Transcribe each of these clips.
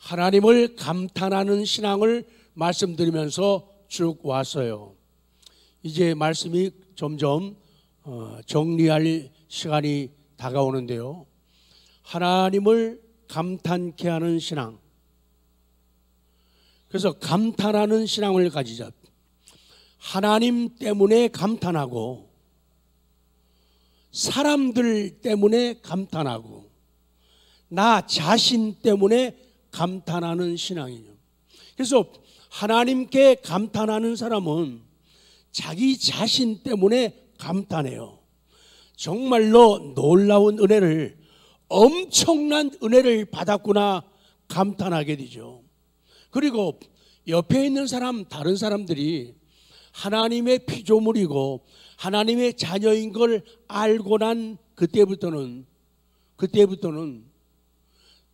하나님을 감탄하는 신앙을 말씀드리면서 쭉 왔어요. 이제 말씀이 점점 정리할 시간이 다가오는데요. 하나님을 감탄케 하는 신앙. 그래서 감탄하는 신앙을 가지자. 하나님 때문에 감탄하고 사람들 때문에 감탄하고 나 자신 때문에 감탄하는 신앙이에요. 그래서 하나님께 감탄하는 사람은 자기 자신 때문에 감탄해요. 정말로 놀라운 은혜를, 엄청난 은혜를 받았구나 감탄하게 되죠. 그리고 옆에 있는 사람, 다른 사람들이 하나님의 피조물이고 하나님의 자녀인 걸 알고 난 그때부터는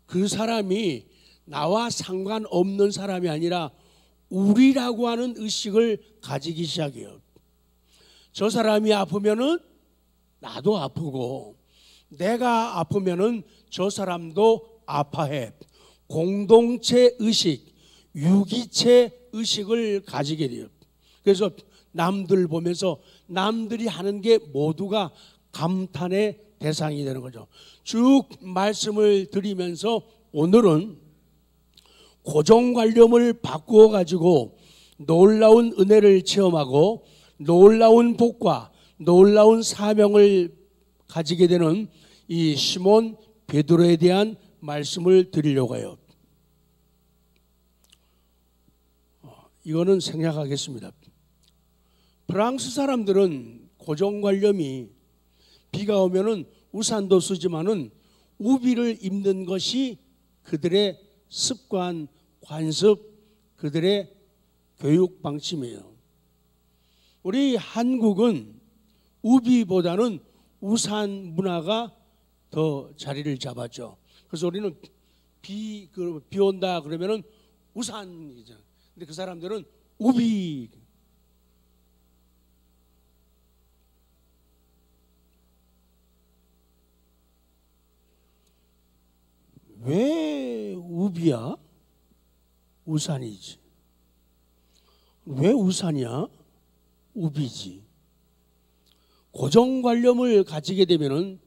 그 사람이 나와 상관없는 사람이 아니라 우리라고 하는 의식을 가지기 시작해요. 저 사람이 아프면은 나도 아프고 내가 아프면은 저 사람도 아파해. 공동체 의식, 유기체 의식을 가지게 돼요. 그래서 남들 보면서 남들이 하는 게 모두가 감탄의 대상이 되는 거죠. 쭉 말씀을 드리면서 오늘은 고정관념을 바꾸어 가지고 놀라운 은혜를 체험하고 놀라운 복과 놀라운 사명을 가지게 되는 이 시몬 베드로에 대한 말씀을 드리려고 해요. 이거는 생략하겠습니다. 프랑스 사람들은 고정관념이 비가 오면은 우산도 쓰지만은 우비를 입는 것이 그들의 습관, 관습, 그들의 교육 방침이에요. 우리 한국은 우비보다는 우산 문화가 더 자리를 잡았죠. 그래서 우리는 비 온다 그러면은 우산이죠. 근데 그 사람들은 우비. 왜 우비야? 우산이지. 왜 우산이야? 우비지. 고정관념을 가지게 되면은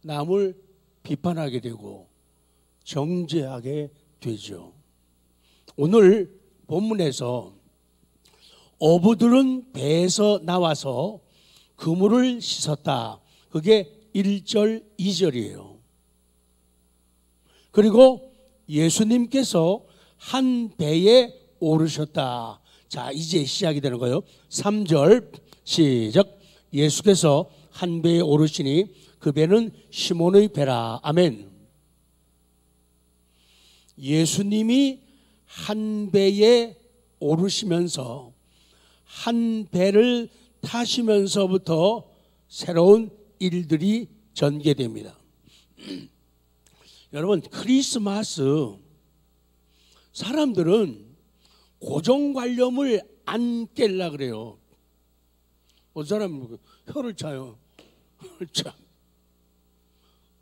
남을 비판하게 되고 정죄하게 되죠. 오늘 본문에서 어부들은 배에서 나와서 그물을 씻었다. 그게 1절, 2절이에요. 그리고 예수님께서 한 배에 오르셨다. 자, 이제 시작이 되는 거예요. 3절 시작. 예수께서 한 배에 오르시니 그 배는 시몬의 배라. 아멘. 예수님이 한 배에 오르시면서 한 배를 타시면서부터 새로운 일들이 전개됩니다. 여러분, 크리스마스 사람들은 고정관념을 안 깰라 그래요. 어떤 사람은 혀를 차요. 참.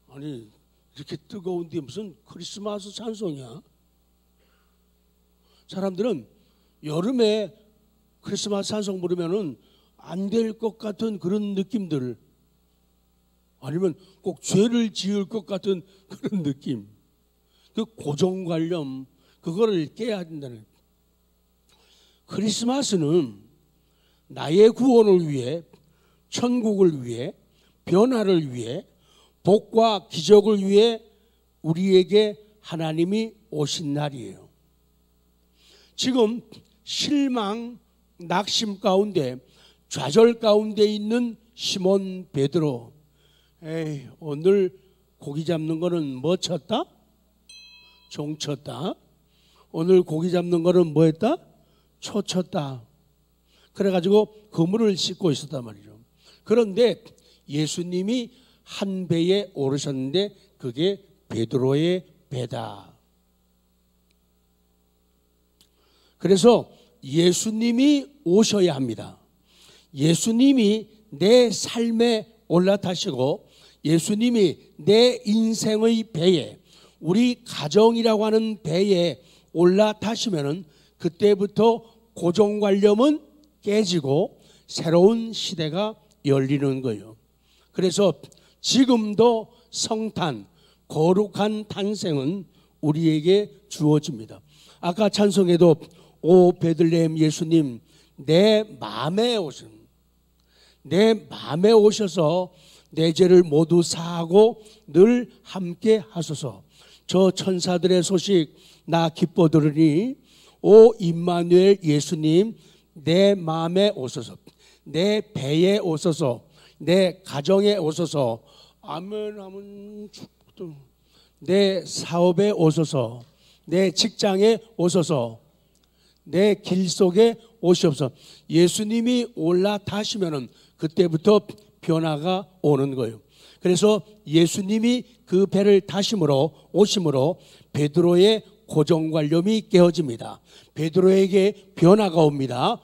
아니, 이렇게 뜨거운데 무슨 크리스마스 찬송이야? 사람들은 여름에 크리스마스 찬송 부르면은 안 될 것 같은 그런 느낌들, 아니면 꼭 죄를 지을 것 같은 그런 느낌, 그 고정관념, 그거를 깨야 된다는. 크리스마스는 나의 구원을 위해, 천국을 위해, 변화를 위해, 복과 기적을 위해 우리에게 하나님이 오신 날이에요. 지금 실망, 낙심 가운데, 좌절 가운데 있는 시몬 베드로, 에이, 오늘 고기 잡는 거는 뭐 쳤다? 종 쳤다. 오늘 고기 잡는 거는 뭐 했다? 초 쳤다. 그래가지고 그물을 씻고 있었단 말이죠. 그런데 예수님이 한 배에 오르셨는데 그게 베드로의 배다. 그래서 예수님이 오셔야 합니다. 예수님이 내 삶에 올라타시고 예수님이 내 인생의 배에, 우리 가정이라고 하는 배에 올라타시면은 그때부터 고정관념은 깨지고 새로운 시대가 열리는 거예요. 그래서 지금도 성탄, 거룩한 탄생은 우리에게 주어집니다. 아까 찬송에도 오 베들레헴 예수님 내 마음에 오셔서 내 죄를 모두 사하고 늘 함께 하소서. 저 천사들의 소식 나 기뻐 들으니 오 임마누엘 예수님 내 마음에 오소서, 내 배에 오소서, 내 가정에 오소서, 아멘 하면 내 사업에 오소서, 내 직장에 오소서, 내 길 속에 오시옵소서. 예수님이 올라타시면은 그때부터 변화가 오는 거예요. 그래서 예수님이 그 배를 타심으로 오심으로 베드로의 고정관념이 깨어집니다. 베드로에게 변화가 옵니다.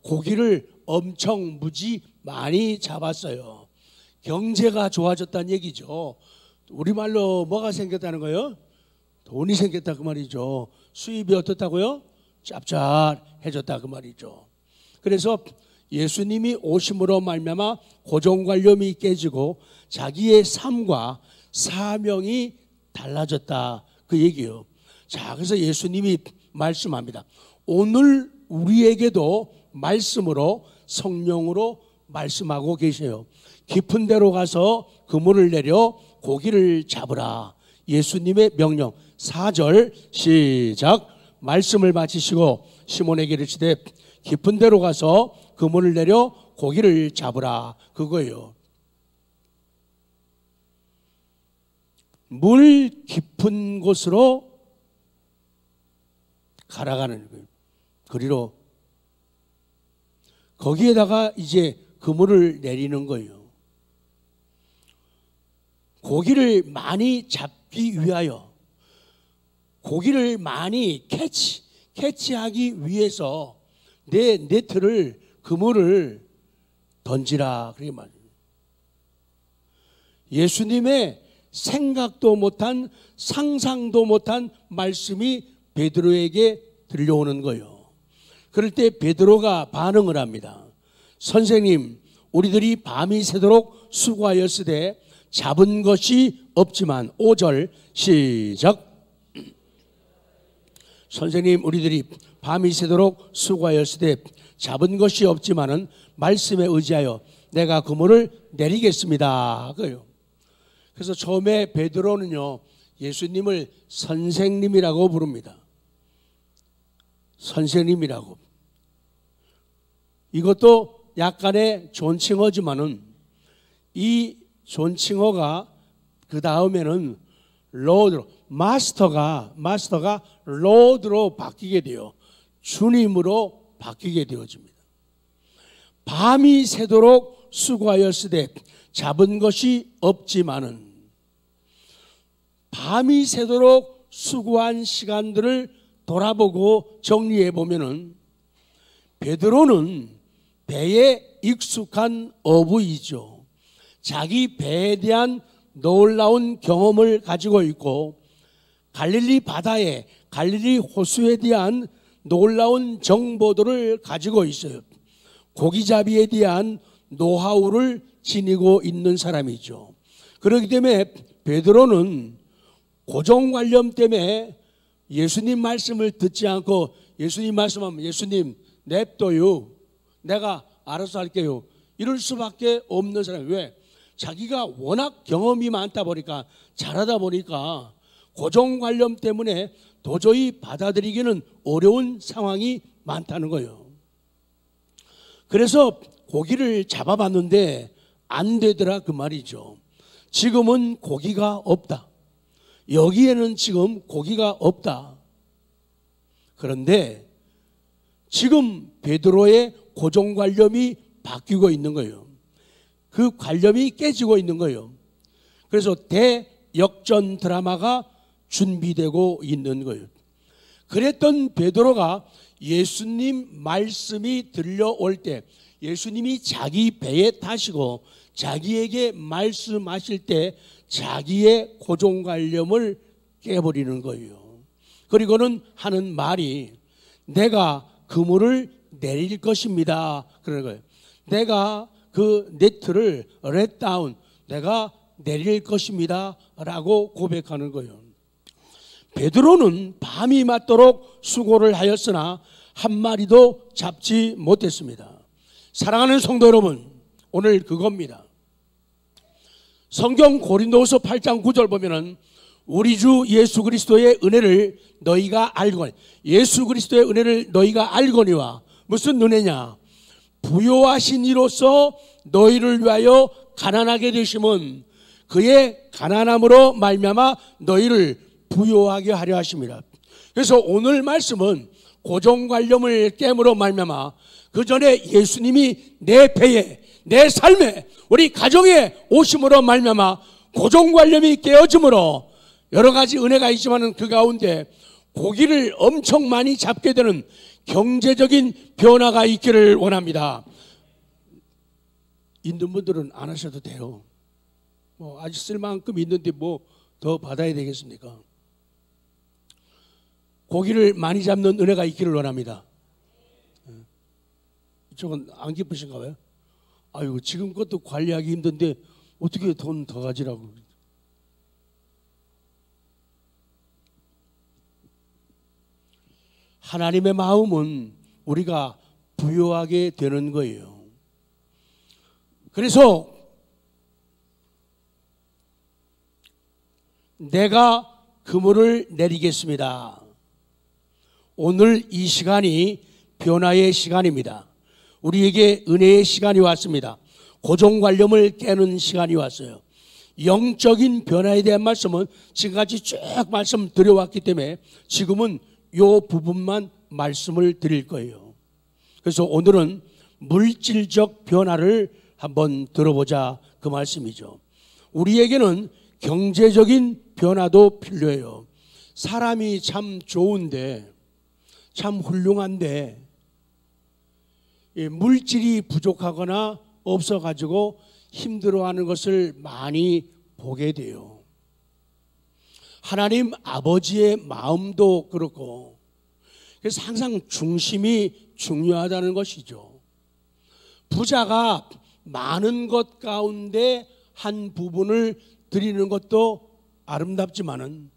고기를 엄청 무지 많이 잡았어요. 경제가 좋아졌다는 얘기죠. 우리말로 뭐가 생겼다는 거예요? 돈이 생겼다 그 말이죠. 수입이 어떻다고요? 짭짤해졌다 그 말이죠. 그래서 예수님이 오심으로 말미암아 고정관념이 깨지고 자기의 삶과 사명이 달라졌다 그 얘기예요. 자, 그래서 예수님이 말씀합니다. 오늘 우리에게도 말씀으로 성령으로 말씀하고 계세요. 깊은 데로 가서 그물을 내려 고기를 잡으라. 예수님의 명령. 4절 시작. 말씀을 마치시고 시몬에게 이르시되 깊은 데로 가서 그물을 내려 고기를 잡으라. 그거예요. 물 깊은 곳으로 가라가는 거예요. 그리로 거기에다가 이제 그물을 내리는 거예요. 고기를 많이 잡기 위하여, 고기를 많이 캐치하기 위해서 내 네트를, 그물을 던지라. 그렇게 말해요. 예수님의 생각도 못한, 상상도 못한 말씀이 베드로에게 들려오는 거예요. 그럴 때 베드로가 반응을 합니다. 선생님, 우리들이 밤이 새도록 수고하였으되 잡은 것이 없지만. 5절 시작. 선생님, 우리들이 밤이 새도록 수고하였으되 잡은 것이 없지만은 말씀에 의지하여 내가 그물을 내리겠습니다. 그래요. 그래서 처음에 베드로는요, 예수님을 선생님이라고 부릅니다. 선생님이라고. 이것도 약간의 존칭어지만은 이 존칭어가 그 다음에는 로드로, 마스터가 로드로 바뀌게 돼요. 주님으로 바뀌게 되어집니다. 밤이 새도록 수고하였으되 잡은 것이 없지만은, 밤이 새도록 수고한 시간들을 돌아보고 정리해 보면은 베드로는 배에 익숙한 어부이죠. 자기 배에 대한 놀라운 경험을 가지고 있고 갈릴리 바다에, 갈릴리 호수에 대한 놀라운 정보들을 가지고 있어요. 고기잡이에 대한 노하우를 지니고 있는 사람이죠. 그렇기 때문에 베드로는 고정관념 때문에 예수님 말씀을 듣지 않고, 예수님 말씀하면 예수님 냅둬요, 내가 알아서 할게요, 이럴 수밖에 없는 사람이에요. 왜? 자기가 워낙 경험이 많다 보니까, 잘하다 보니까 고정관념 때문에 도저히 받아들이기는 어려운 상황이 많다는 거예요. 그래서 고기를 잡아봤는데 안 되더라 그 말이죠. 지금은 고기가 없다. 여기에는 지금 고기가 없다. 그런데 지금 베드로의 고정관념이 바뀌고 있는 거예요. 그 관념이 깨지고 있는 거예요. 그래서 대역전 드라마가 준비되고 있는 거예요. 그랬던 베드로가 예수님 말씀이 들려올 때, 예수님이 자기 배에 타시고 자기에게 말씀하실 때 자기의 고정관념을 깨버리는 거예요. 그리고는 하는 말이 내가 그물을 내릴 것입니다. 그러는 거예요. 내가 그 네트를 let down, 내가 내릴 것입니다 라고 고백하는 거예요. 베드로는 밤이 맞도록 수고를 하였으나 한 마리도 잡지 못했습니다. 사랑하는 성도 여러분, 오늘 그겁니다. 성경 고린도후서 8장 9절 보면은 우리 주 예수 그리스도의 은혜를 너희가 알거니, 예수 그리스도의 은혜를 너희가 알거니와 무슨 은혜냐? 부요하신 이로써 너희를 위하여 가난하게 되심은 그의 가난함으로 말미암아 너희를 부요하게 하려 하십니다. 그래서 오늘 말씀은 고정관념을 깨므로 말미암아 그 전에 예수님이 내 배에, 내 삶에, 우리 가정에 오심으로 말미암아 고정관념이 깨어짐으로 여러 가지 은혜가 있지만 그 가운데 고기를 엄청 많이 잡게 되는 경제적인 변화가 있기를 원합니다. 있는 분들은 안 하셔도 돼요. 아직 쓸 만큼 있는데 뭐 더 받아야 되겠습니까? 고기를 많이 잡는 은혜가 있기를 원합니다. 이쪽은 안 기쁘신가 봐요? 아유, 지금 것도 관리하기 힘든데 어떻게 돈 더 가지라고. 하나님의 마음은 우리가 부요하게 되는 거예요. 그래서 내가 그물을 내리겠습니다. 오늘 이 시간이 변화의 시간입니다. 우리에게 은혜의 시간이 왔습니다. 고정관념을 깨는 시간이 왔어요. 영적인 변화에 대한 말씀은 지금까지 쭉 말씀드려왔기 때문에 지금은 이 부분만 말씀을 드릴 거예요. 그래서 오늘은 물질적 변화를 한번 들어보자, 그 말씀이죠. 우리에게는 경제적인 변화도 필요해요. 사람이 참 좋은데, 참 훌륭한데 물질이 부족하거나 없어가지고 힘들어하는 것을 많이 보게 돼요. 하나님 아버지의 마음도 그렇고, 그래서 항상 중심이 중요하다는 것이죠. 부자가 많은 것 가운데 한 부분을 드리는 것도 아름답지만은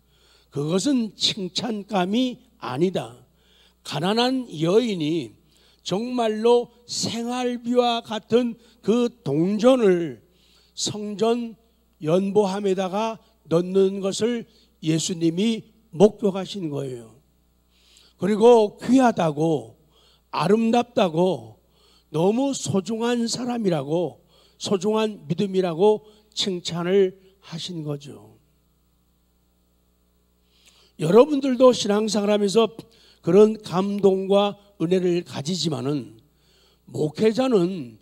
그것은 칭찬감이 아니다. 가난한 여인이 정말로 생활비와 같은 그 동전을 성전 연보함에다가 넣는 것을 예수님이 목격하신 거예요. 그리고 귀하다고, 아름답다고, 너무 소중한 사람이라고, 소중한 믿음이라고 칭찬을 하신 거죠. 여러분들도 신앙생활 하면서 그런 감동과 은혜를 가지지만은 목회자는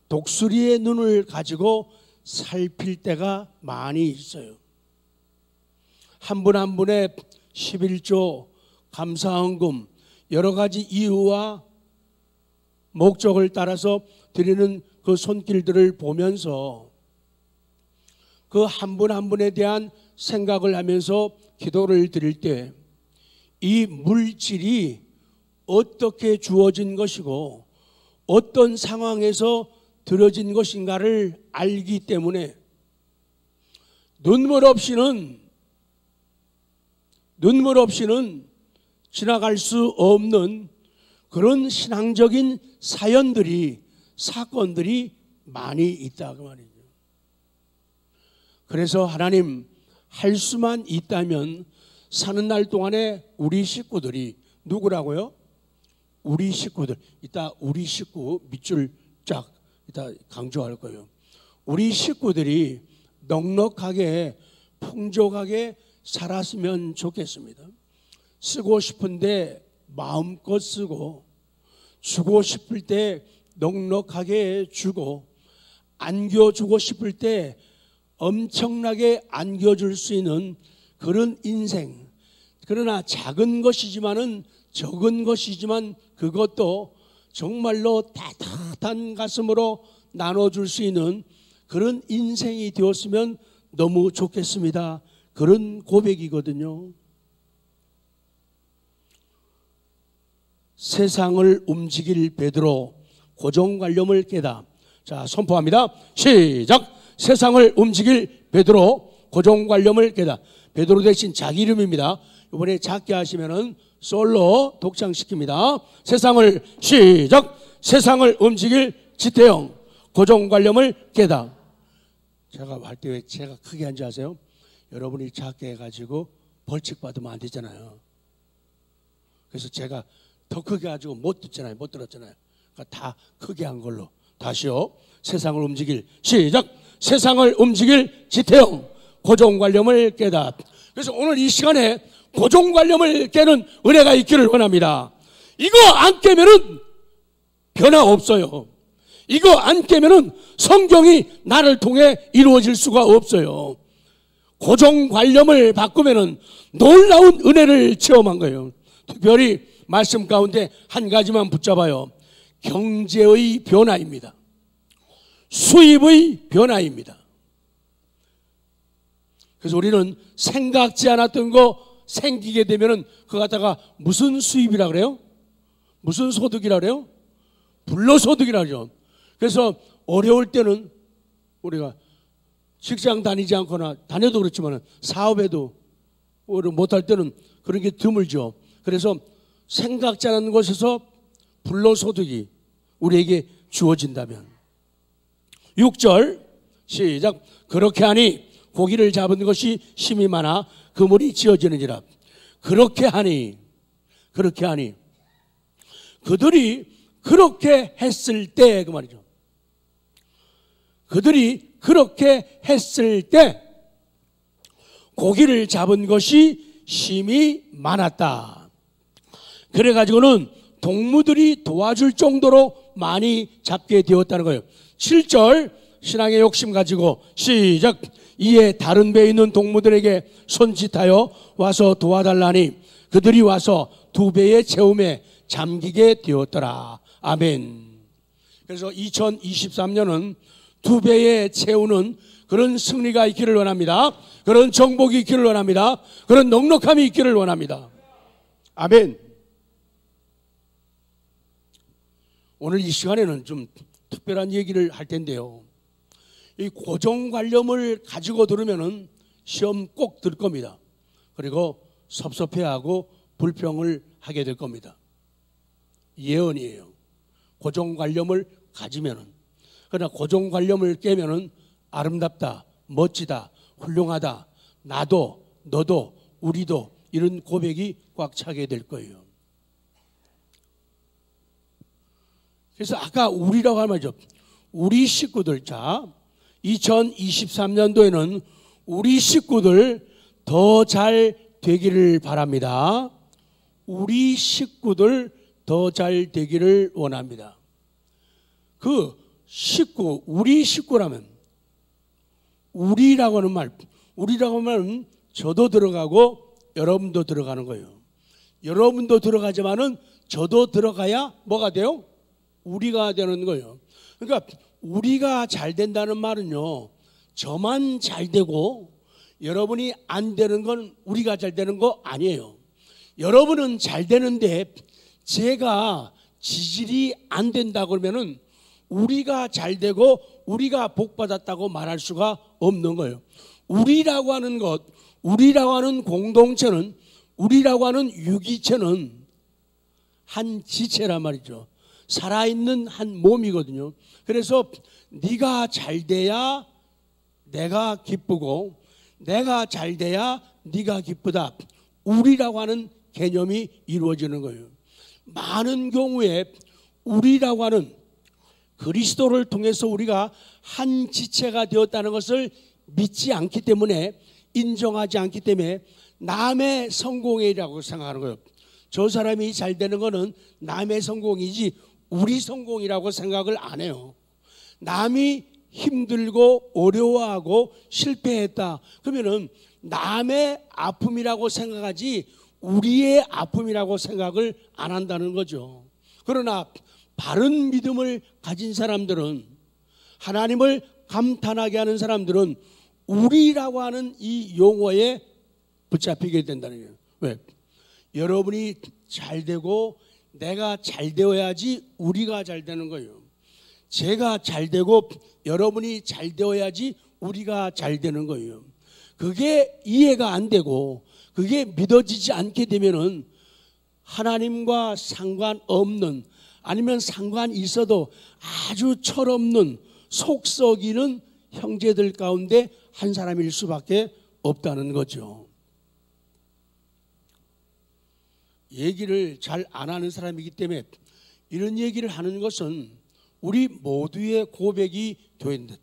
독수리의 눈을 가지고 살필 때가 많이 있어요. 한 분 한 분의 11조, 감사헌금, 여러 가지 이유와 목적을 따라서 드리는 그 손길들을 보면서 그 한 분 한 분에 대한 생각을 하면서 기도를 드릴 때 이 물질이 어떻게 주어진 것이고 어떤 상황에서 들어진 것인가를 알기 때문에 눈물 없이는 지나갈 수 없는 그런 신앙적인 사연들이, 사건들이 많이 있다 그 말이죠. 그래서 하나님, 할 수만 있다면 사는 날 동안에 우리 식구들이, 누구라고요? 우리 식구들. 이따 우리 식구 밑줄 쫙 이따 강조할 거예요. 우리 식구들이 넉넉하게 풍족하게 살았으면 좋겠습니다. 쓰고 싶은데 마음껏 쓰고, 주고 싶을 때 넉넉하게 주고, 안겨주고 싶을 때 엄청나게 안겨줄 수 있는 그런 인생. 그러나 작은 것이지만은, 적은 것이지만 그것도 정말로 따뜻한 가슴으로 나눠줄 수 있는 그런 인생이 되었으면 너무 좋겠습니다. 그런 고백이거든요. 세상을 움직일 베드로 고정관념을 깨다. 자, 선포합니다. 시작. 세상을 움직일 베드로 고정관념을 깨다. 베드로 대신 자기 이름입니다. 이번에 작게 하시면은 솔로 독창시킵니다. 세상을 시작. 세상을 움직일 지태형 고정관념을 깨다. 제가 할 때 왜 제가 크게 한지 아세요? 여러분이 작게 해가지고 벌칙 받으면 안 되잖아요. 그래서 제가 더 크게 가지고 못 듣잖아요. 못 들었잖아요. 그러니까 다 크게 한 걸로. 다시요. 세상을 움직일 시작. 세상을 움직일 지태형 고정관념을 깨다. 그래서 오늘 이 시간에 고정관념을 깨는 은혜가 있기를 원합니다. 이거 안 깨면은 변화 없어요. 이거 안 깨면은 성경이 나를 통해 이루어질 수가 없어요. 고정관념을 바꾸면은 놀라운 은혜를 체험한 거예요. 특별히 말씀 가운데 한 가지만 붙잡아요. 경제의 변화입니다. 수입의 변화입니다. 그래서 우리는 생각지 않았던 거 생기게 되면은 그거 갖다가 무슨 수입이라 그래요? 무슨 소득이라 그래요? 불로소득이라 그러죠. 그래서 어려울 때는 우리가 직장 다니지 않거나 다녀도 그렇지만 사업에도 못할 때는 그런 게 드물죠. 그래서 생각지 않은 곳에서 불로소득이 우리에게 주어진다면 6절 시작. 그렇게 하니 고기를 잡은 것이 심이 많아 그물이 지어지느니라. 그렇게 하니 그들이 그렇게 했을 때 그 말이죠. 그들이 그렇게 했을 때 고기를 잡은 것이 심이 많았다. 그래가지고는 동무들이 도와줄 정도로 많이 잡게 되었다는 거예요. 7절 신앙의 욕심 가지고 시작. 이에 다른 배에 있는 동무들에게 손짓하여 와서 도와달라니 그들이 와서 2배의 채움에 잠기게 되었더라. 아멘. 그래서 2023년은 2배의 채우는 그런 승리가 있기를 원합니다. 그런 정복이 있기를 원합니다. 그런 넉넉함이 있기를 원합니다. 아멘. 오늘 이 시간에는 좀 특별한 얘기를 할 텐데요. 이 고정관념을 가지고 들으면은 시험 꼭 들 겁니다. 그리고 섭섭해하고 불평을 하게 될 겁니다. 예언이에요. 고정관념을 가지면은. 그러나 고정관념을 깨면은 아름답다, 멋지다, 훌륭하다, 나도, 너도, 우리도 이런 고백이 꽉 차게 될 거예요. 그래서 아까 우리라고 할 말이죠. 우리 식구들, 자, 2023년도에는 우리 식구들 더 잘 되기를 바랍니다. 우리 식구들 더 잘 되기를 원합니다. 그 식구, 우리 식구라면, 우리라고 하는 말은 저도 들어가고 여러분도 들어가는 거예요. 여러분도 들어가지만은 저도 들어가야 뭐가 돼요? 우리가 되는 거예요. 그러니까 우리가 잘 된다는 말은요, 저만 잘 되고 여러분이 안 되는 건 우리가 잘 되는 거 아니에요. 여러분은 잘 되는데 제가 지질이 안 된다 그러면은 우리가 잘 되고 우리가 복 받았다고 말할 수가 없는 거예요. 우리라고 하는 것, 우리라고 하는 공동체는, 우리라고 하는 유기체는 한 지체란 말이죠. 살아있는 한 몸이거든요. 그래서 네가 잘 돼야 내가 기쁘고 내가 잘 돼야 네가 기쁘다. 우리라고 하는 개념이 이루어지는 거예요. 많은 경우에 우리라고 하는 그리스도를 통해서 우리가 한 지체가 되었다는 것을 믿지 않기 때문에, 인정하지 않기 때문에 남의 성공이라고 생각하는 거예요. 저 사람이 잘 되는 거는 남의 성공이지 우리 성공이라고 생각을 안 해요. 남이 힘들고 어려워하고 실패했다 그러면은 남의 아픔이라고 생각하지 우리의 아픔이라고 생각을 안 한다는 거죠. 그러나 바른 믿음을 가진 사람들은, 하나님을 감탄하게 하는 사람들은 우리라고 하는 이 용어에 붙잡히게 된다는 거예요. 왜? 여러분이 잘 되고 내가 잘 되어야지 우리가 잘 되는 거예요. 제가 잘 되고 여러분이 잘 되어야지 우리가 잘 되는 거예요. 그게 이해가 안 되고 그게 믿어지지 않게 되면은 하나님과 상관없는, 아니면 상관이 있어도 아주 철없는 속 썩이는 형제들 가운데 한 사람일 수밖에 없다는 거죠. 얘기를 잘 안 하는 사람이기 때문에 이런 얘기를 하는 것은 우리 모두의 고백이 되는 듯.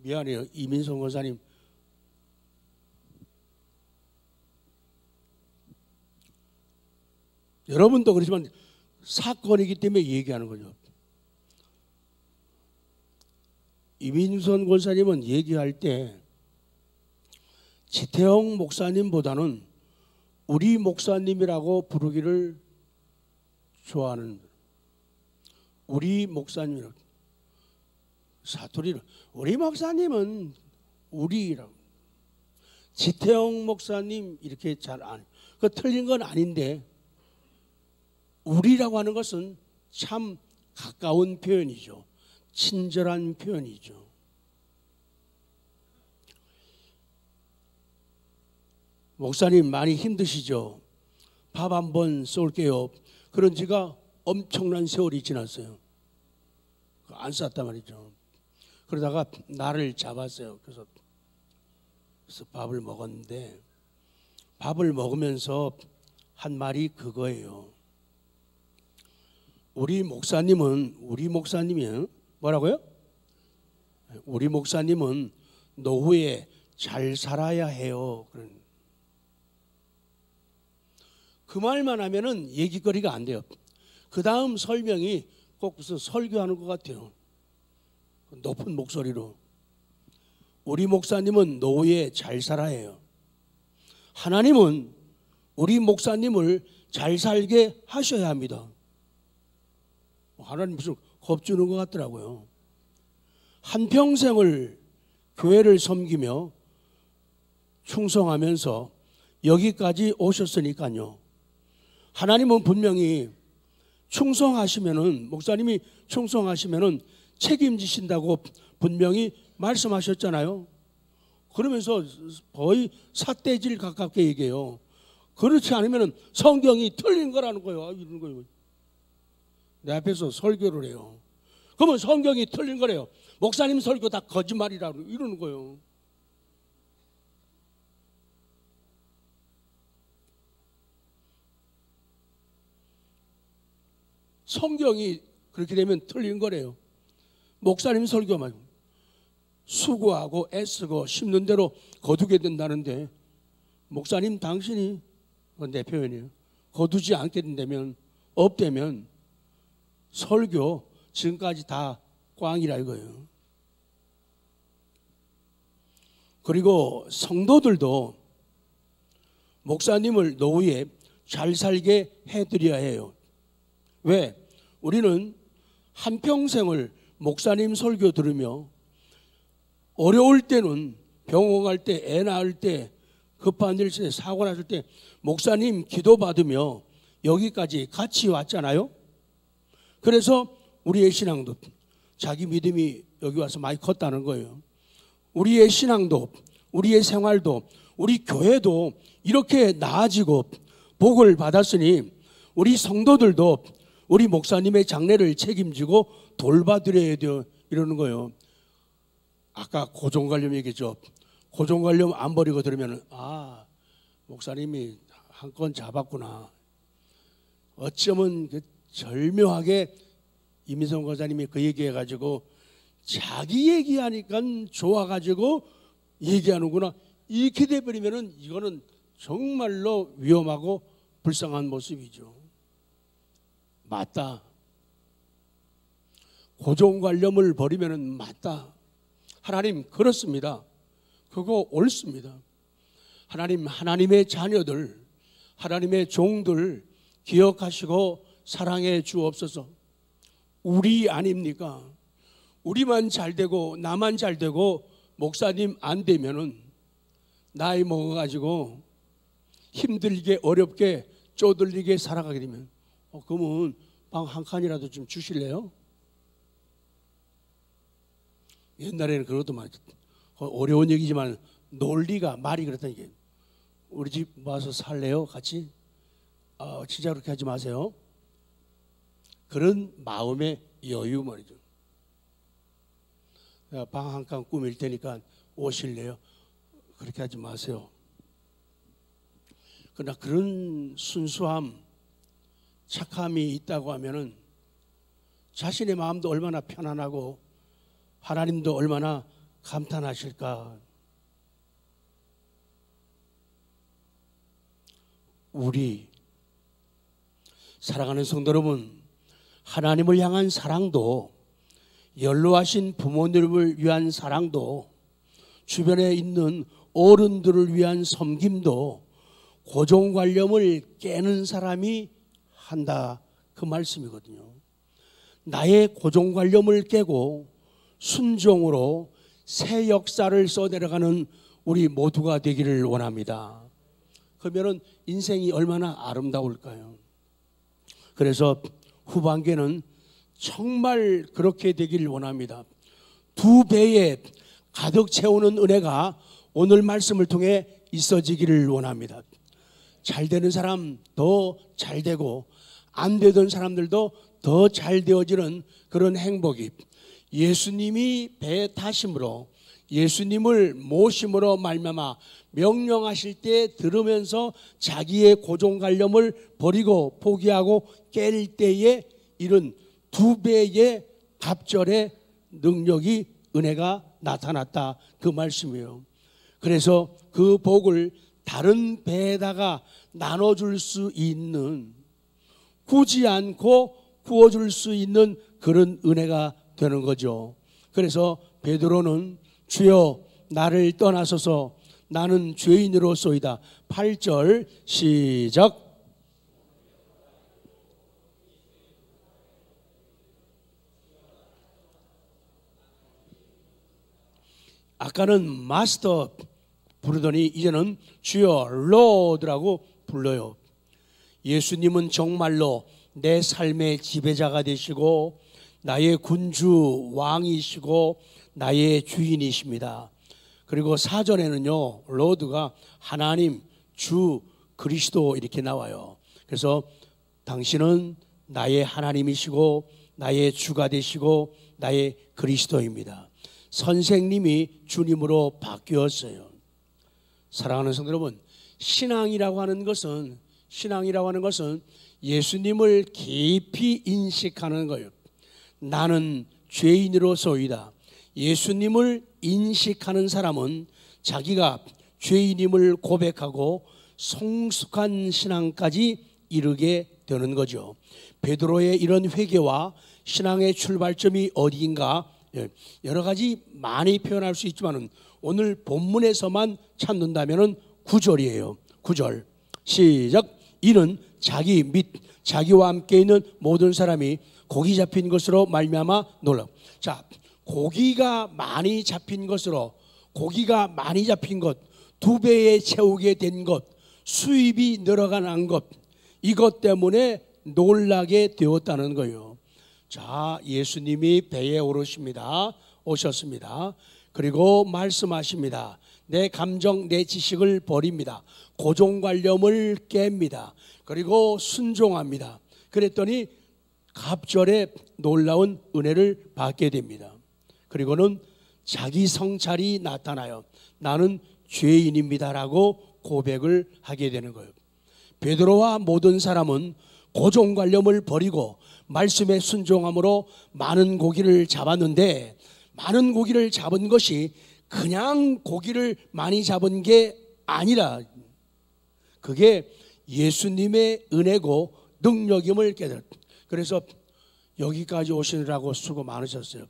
미안해요, 이민성 권사님. 여러분도 그렇지만 사건이기 때문에 얘기하는 거죠. 이민선 권사님은 얘기할 때 지태영 목사님보다는 우리 목사님이라고 부르기를 좋아하는, 우리 목사님이라고, 사투리를 우리 목사님은 우리라고, 지태영 목사님 이렇게 잘 안 해요. 그 틀린 건 아닌데 우리라고 하는 것은 참 가까운 표현이죠. 친절한 표현이죠. 목사님 많이 힘드시죠? 밥 한번 쏠게요. 그런 지가 엄청난 세월이 지났어요. 안 쌌단 말이죠. 그러다가 나를 잡았어요. 그래서 밥을 먹었는데, 밥을 먹으면서 한 말이 그거예요. 우리 목사님이 뭐라고요? 우리 목사님은 노후에 잘 살아야 해요. 그 말만 하면은 얘기거리가 안 돼요. 그 다음 설명이 꼭 무슨 설교하는 것 같아요. 높은 목소리로. 우리 목사님은 노후에 잘 살아야 해요. 하나님은 우리 목사님을 잘 살게 하셔야 합니다. 하나님 무슨 겁주는 것 같더라고요. 한평생을 교회를 섬기며 충성하면서 여기까지 오셨으니까요. 하나님은 분명히 충성하시면은, 목사님이 충성하시면은 책임지신다고 분명히 말씀하셨잖아요. 그러면서 거의 삿대질 가깝게 얘기해요. 그렇지 않으면은 성경이 틀린 거라는 거예요. 이런 거예요. 내 앞에서 설교를 해요. 그러면 성경이 틀린 거래요. 목사님 설교 다 거짓말이라고 이러는 거예요. 성경이 그렇게 되면 틀린 거래요. 목사님 설교만 수고하고 애쓰고 심는 대로 거두게 된다는데, 목사님 당신이, 내 표현이에요, 거두지 않게 된다면, 없다면 설교 지금까지 다 꽝이라 이거예요. 그리고 성도들도 목사님을 노후에 잘 살게 해드려야 해요. 왜? 우리는 한평생을 목사님 설교 들으며 어려울 때는 병원 갈 때, 애 낳을 때, 급한 일 있을 때, 사고 났을 때 목사님 기도받으며 여기까지 같이 왔잖아요. 그래서 우리의 신앙도, 자기 믿음이 여기 와서 많이 컸다는 거예요. 우리의 신앙도, 우리의 생활도, 우리 교회도 이렇게 나아지고 복을 받았으니 우리 성도들도 우리 목사님의 장례를 책임지고 돌봐드려야 돼요. 이러는 거예요. 아까 고종관념 얘기죠. 고종관념 안 버리고 들으면, 아, 목사님이 한 건 잡았구나. 어쩌면 그 절묘하게 이민성 권사님이 그 얘기해가지고 자기 얘기하니까 좋아가지고 얘기하는구나, 이렇게 돼버리면은 이거는 정말로 위험하고 불쌍한 모습이죠. 맞다. 고정관념을 버리면은 맞다. 하나님 그렇습니다. 그거 옳습니다. 하나님, 하나님의 자녀들, 하나님의 종들 기억하시고 사랑해 주옵소서. 우리 아닙니까? 우리만 잘 되고 나만 잘 되고 목사님 안 되면은 나이 먹어가지고 힘들게 어렵게 쪼들리게 살아가게 되면 그러면 방 한 칸이라도 좀 주실래요? 옛날에는 그것도 막 어려운 얘기지만 논리가 말이 그렇다니까. 우리 집 와서 살래요? 같이? 진짜 그렇게 하지 마세요. 그런 마음의 여유 말이죠. 방 한 칸 꾸밀 테니까 오실래요? 그렇게 하지 마세요. 그러나 그런 순수함, 착함이 있다고 하면은 자신의 마음도 얼마나 편안하고 하나님도 얼마나 감탄하실까. 우리 사랑하는 성도 여러분, 하나님을 향한 사랑도, 연로하신 부모님을 위한 사랑도, 주변에 있는 어른들을 위한 섬김도 고정관념을 깨는 사람이 한다, 그 말씀이거든요. 나의 고정관념을 깨고 순종으로 새 역사를 써내려가는 우리 모두가 되기를 원합니다. 그러면 인생이 얼마나 아름다울까요? 그래서 후반기는 정말 그렇게 되기를 원합니다. 2배의 가득 채우는 은혜가 오늘 말씀을 통해 있어지기를 원합니다. 잘 되는 사람 더 잘 되고 안 되던 사람들도 더 잘 되어지는 그런 행복이, 예수님이 배에 타심으로 예수님을 모심으로 말미암아 명령하실 때 들으면서 자기의 고정관념을 버리고 포기하고 깰 때에 이런 2배의 갑절의 능력이, 은혜가 나타났다, 그 말씀이에요. 그래서 그 복을 다른 배에다가 나눠줄 수 있는, 굳이 않고 구워줄 수 있는 그런 은혜가 되는 거죠. 그래서 베드로는 주여 나를 떠나소서 나는 죄인으로소이다. 8절 시작. 아까는 마스터 부르더니 이제는 주여 로드라고 불러요. 예수님은 정말로 내 삶의 지배자가 되시고 나의 군주 왕이시고 나의 주인이십니다. 그리고 사전에는요, 로드가 하나님, 주, 그리스도 이렇게 나와요. 그래서 당신은 나의 하나님이시고 나의 주가 되시고 나의 그리스도입니다. 선생님이 주님으로 바뀌었어요. 사랑하는 성도 여러분, 신앙이라고 하는 것은 예수님을 깊이 인식하는 거예요. 나는 죄인으로소이다. 예수님을 인식하는 사람은 자기가 죄인임을 고백하고 성숙한 신앙까지 이르게 되는 거죠. 베드로의 이런 회개와 신앙의 출발점이 어디인가, 여러 가지 많이 표현할 수 있지만 오늘 본문에서만 찾는다면 9절이에요. 9절 시작. 이는 자기 및 자기와 함께 있는 모든 사람이 고기 잡힌 것으로 말미암아 놀라. 자, 고기가 많이 잡힌 것으로, 고기가 많이 잡힌 것, 2배에 채우게 된 것, 수입이 늘어난 것, 이것 때문에 놀라게 되었다는 거예요. 자, 예수님이 배에 오셨습니다. 그리고 말씀하십니다. 내 감정, 내 지식을 버립니다. 고정관념을 깹니다. 그리고 순종합니다. 그랬더니 갑절에 놀라운 은혜를 받게 됩니다. 그리고는 자기 성찰이 나타나요. 나는 죄인입니다라고 고백을 하게 되는 거예요. 베드로와 모든 사람은 고정관념을 버리고 말씀에 순종함으로 많은 고기를 잡았는데, 많은 고기를 잡은 것이 그냥 고기를 많이 잡은 게 아니라 그게 예수님의 은혜고 능력임을 깨달았다. 그래서 여기까지 오시느라고 수고 많으셨어요.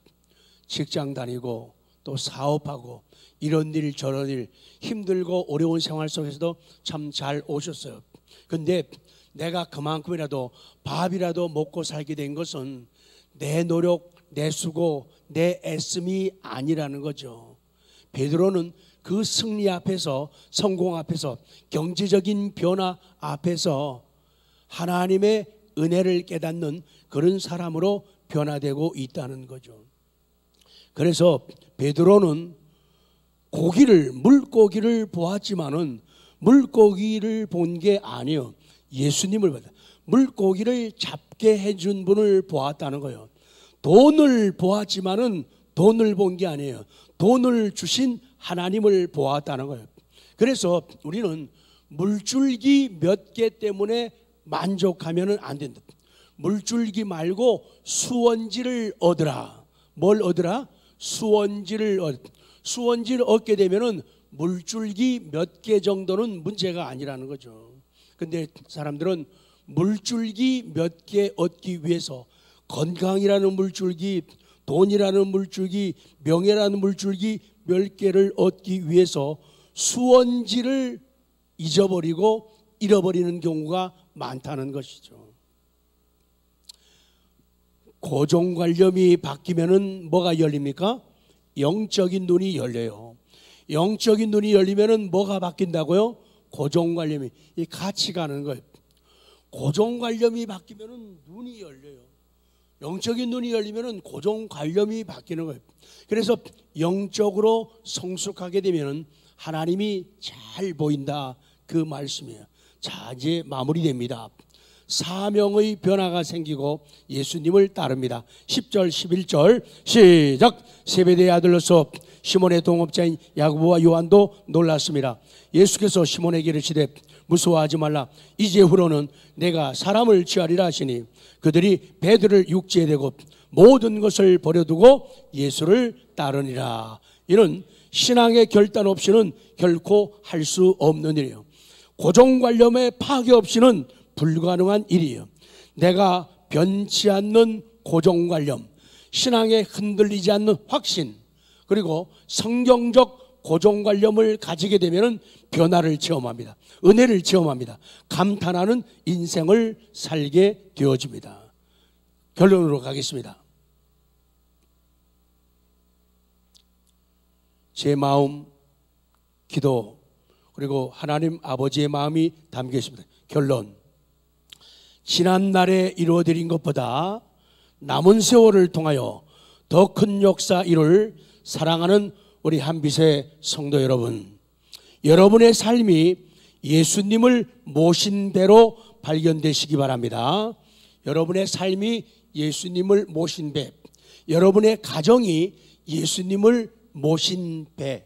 직장 다니고 또 사업하고 이런 일 저런 일 힘들고 어려운 생활 속에서도 참 잘 오셨어요. 근데 내가 그만큼이라도 밥이라도 먹고 살게 된 것은 내 노력, 내 수고, 내 애씀이 아니라는 거죠. 베드로는 그 승리 앞에서, 성공 앞에서, 경제적인 변화 앞에서 하나님의 은혜를 깨닫는 그런 사람으로 변화되고 있다는 거죠. 그래서 베드로는 물고기를 보았지만은 물고기를 본 게 아니에요. 예수님을 봤다. 물고기를 잡게 해준 분을 보았다는 거예요. 돈을 보았지만은 돈을 본 게 아니에요. 돈을 주신 하나님을 보았다는 거예요. 그래서 우리는 물줄기 몇 개 때문에 만족하면 안 된다. 물줄기 말고 수원지를 얻으라. 뭘 얻으라? 수원지를 얻게 되면은 물줄기 몇 개 정도는 문제가 아니라는 거죠. 근데 사람들은 물줄기 몇 개 얻기 위해서 건강이라는 물줄기, 돈이라는 물줄기, 명예라는 물줄기 몇 개를 얻기 위해서 수원지를 잊어버리고 잃어버리는 경우가 많다는 것이죠. 고정관념이 바뀌면은 뭐가 열립니까? 영적인 눈이 열려요. 영적인 눈이 열리면은 뭐가 바뀐다고요? 고정관념이 같이 가는 거예요. 고정관념이 바뀌면은 눈이 열려요. 영적인 눈이 열리면은 고정관념이 바뀌는 거예요. 그래서 영적으로 성숙하게 되면은 하나님이 잘 보인다, 그 말씀이에요. 자, 이제 마무리됩니다. 사명의 변화가 생기고 예수님을 따릅니다. 10절 11절 시작. 세베대의 아들로서 시몬의 동업자인 야고보와 요한도 놀랐습니다. 예수께서 시몬에게 이르시되 무서워하지 말라. 이제후로는 내가 사람을 취하리라 하시니 그들이 베드로를 육지에 대고 모든 것을 버려두고 예수를 따르니라. 이는 신앙의 결단 없이는 결코 할 수 없는 일이에요. 고정관념의 파괴 없이는 불가능한 일이에요. 내가 변치 않는 고정관념, 신앙에 흔들리지 않는 확신, 그리고 성경적 고정관념을 가지게 되면 변화를 체험합니다. 은혜를 체험합니다. 감탄하는 인생을 살게 되어집니다. 결론으로 가겠습니다. 제 마음, 기도, 그리고 하나님 아버지의 마음이 담겨 있습니다. 결론. 지난날에 이루어드린 것보다 남은 세월을 통하여 더 큰 역사 이룰 사랑하는 우리 한빛의 성도 여러분, 여러분의 삶이 예수님을 모신 배로 발견되시기 바랍니다. 여러분의 삶이 예수님을 모신 배, 여러분의 가정이 예수님을 모신 배,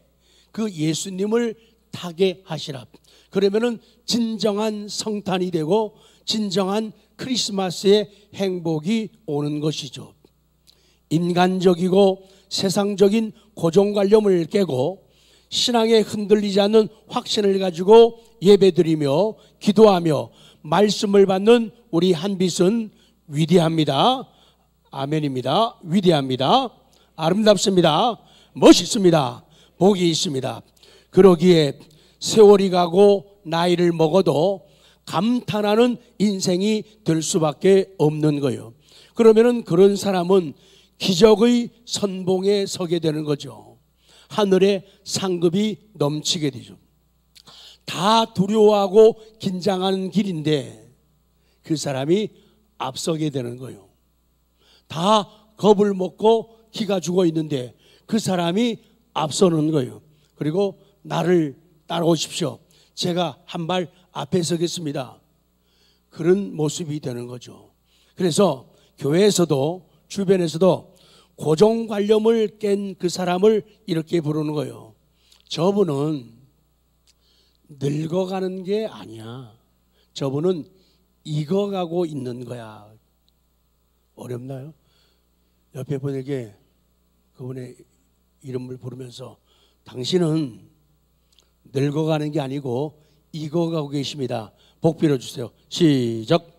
그 예수님을 타게 하시라. 그러면은 진정한 성탄이 되고 진정한 크리스마스의 행복이 오는 것이죠. 인간적이고 세상적인 고정관념을 깨고 신앙에 흔들리지 않는 확신을 가지고 예배드리며 기도하며 말씀을 받는 우리 한빛은 위대합니다. 아멘입니다. 위대합니다. 아름답습니다. 멋있습니다. 복이 있습니다. 그러기에 세월이 가고 나이를 먹어도 감탄하는 인생이 될 수밖에 없는 거예요. 그러면은 그런 사람은 기적의 선봉에 서게 되는 거죠. 하늘의 상급이 넘치게 되죠. 다 두려워하고 긴장하는 길인데 그 사람이 앞서게 되는 거예요. 다 겁을 먹고 기가 죽어 있는데 그 사람이 앞서는 거예요. 그리고 나를 따라오십시오. 제가 한 발 앞에 서겠습니다. 그런 모습이 되는 거죠. 그래서 교회에서도 주변에서도 고정관념을 깬 그 사람을 이렇게 부르는 거예요. 저분은 늙어가는 게 아니야. 저분은 익어가고 있는 거야. 어렵나요? 옆에 분에게 그분의 이름을 부르면서 당신은 늙어가는 게 아니고 익어가고 계십니다. 복 빌어주세요. 시작.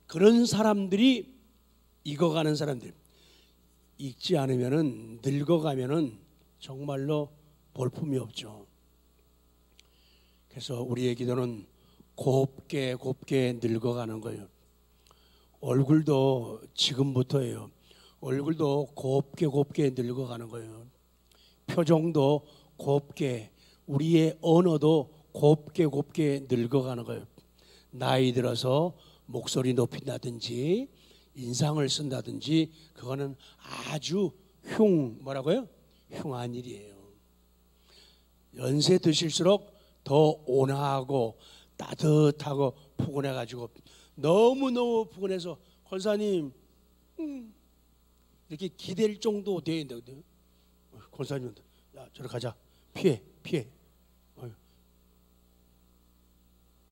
그런 사람들이 익어가는 사람들. 익지 않으면은 늙어가면은 정말로 볼품이 없죠. 그래서 우리의 기도는 곱게 늙어가는 거예요. 얼굴도 지금부터예요. 얼굴도 곱게 늙어가는 거예요. 표정도 곱게, 우리의 언어도 곱게 늙어가는 거예요. 나이 들어서 목소리 높인다든지 인상을 쓴다든지 그거는 아주 뭐라고요? 흉한 일이에요. 연세 드실수록 더 온화하고 따뜻하고 푸근해가지고 너무너무 푸근해서 권사님 이렇게 기댈 정도 돼야 된다거든요. 권사님한테 야 저리 가자 피해